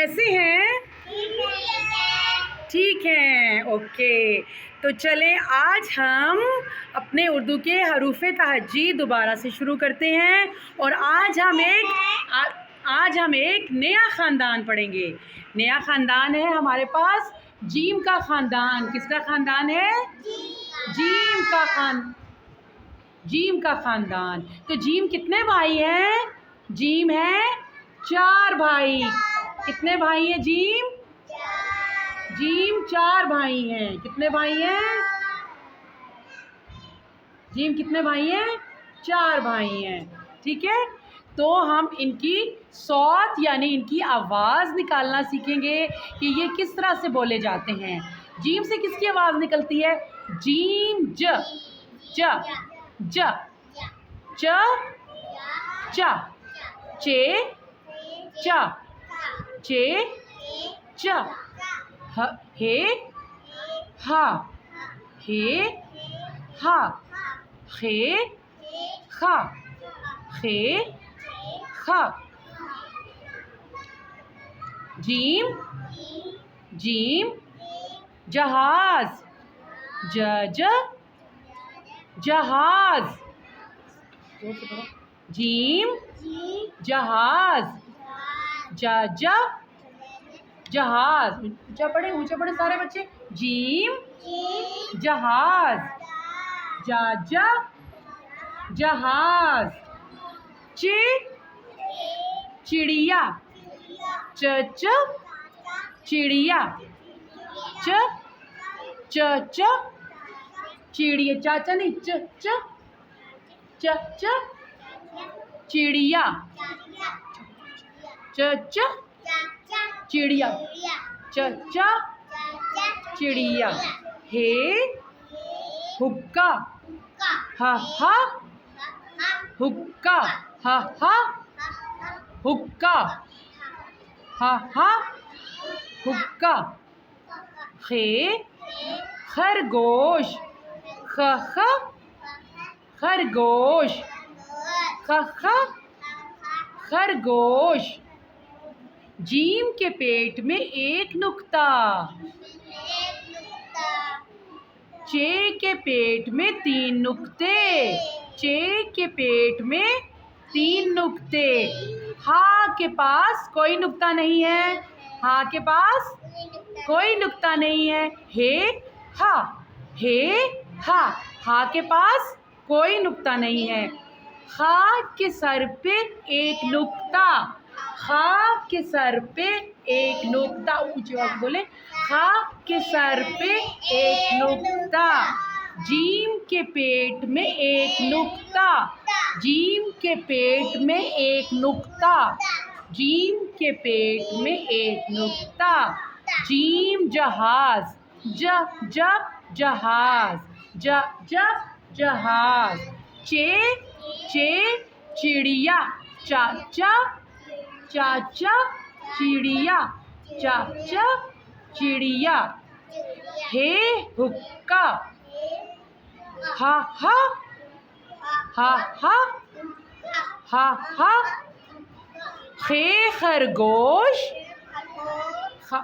कैसे हैं? ठीक हैं, ओके। तो चलें आज हम अपने उर्दू के हरूफ़ तहज्जी दोबारा से शुरू करते हैं और आज हम एक नया ख़ानदान पढ़ेंगे। नया ख़ानदान है हमारे पास जीम का ख़ानदान। किसका ख़ानदान है? जीम का ख़ानदान। तो जीम कितने भाई हैं? जीम है 4 भाई। कितने भाई हैं जीम? जीम 4 भाई हैं। कितने भाई हैं? जीम कितने भाई हैं? 4 भाई हैं। ठीक है, तो हम इनकी सौत यानी इनकी आवाज़ निकालना सीखेंगे कि ये किस तरह से बोले जाते हैं। जीम से किसकी आवाज़ निकलती है? जीम ज ज च च चे च चे च हे हा हे हा खे खा खे खा। जीम जहाज ज जहाज। जीम जहाज ज जहाज। ऊंचा पढ़े सारे बच्चे। जीम जहाज ज जहाज। चिड़िया च चिड़िया च चिड़िया। चाचा नहीं च चिड़िया च चिड़िया च चिड़िया। हे हुक्का हा हुक्का हा हुक्का हा हुक्का। खे खरगोश ख खरगोश ख खरगोश। जीम के पेट में एक नुक्ता। चे के पेट में 3 नुक्ते। चे के पेट में 3 नुक्ते। हा के पास कोई नुक्ता नहीं है। हा के पास कोई नुक्ता नहीं है। हे हा हा के पास कोई नुक्ता नहीं है। खा के सर पे एक नुक्ता। खा के सर पे एक नुक्ता। ऊंची आवाज बोले। खा के सर पे एक नुक्ता। जीम के पेट में एक नुक्ता। जीम के पेट में एक नुक्ता। जीम के पेट में एक नुक्ता। जीम जहाज जहाज जहाज। चे चिड़िया चाचा चिड़िया चाचा चिड़िया। हे हुक्का हा हा खे खरगोश खा